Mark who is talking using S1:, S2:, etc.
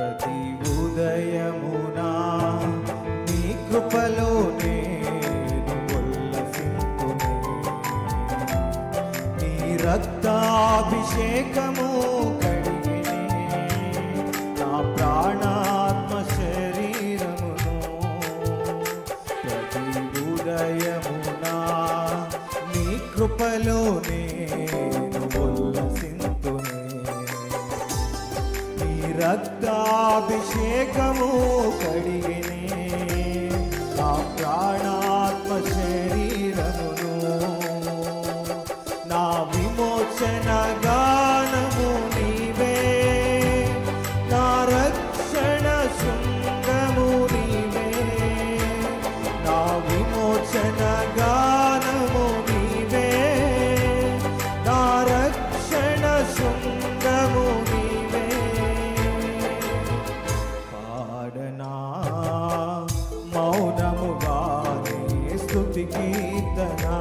S1: ప్రతి ఉదయమునా నీ కృపలో నేను ఉల్లసింతునే. నీ రక్తాభిషేకము కడిగినే నా ప్రాణాత్మ శరీరమును. ప్రతి ఉదయమునా నీ కృపలో నేను ఉల్లసింతునే. నీ రక్తాభిషేకము కడిగినే నా ప్రాణాత్మ శరీరమును. నా విమోచన గానము నీవే, నా రక్షణ శృంగము నీవే. నా విమోచన గానము నీవే, నా రక్షణ శృంగము నీవే. పాడనా మౌనముగానే స్తుతి కీర్తనా,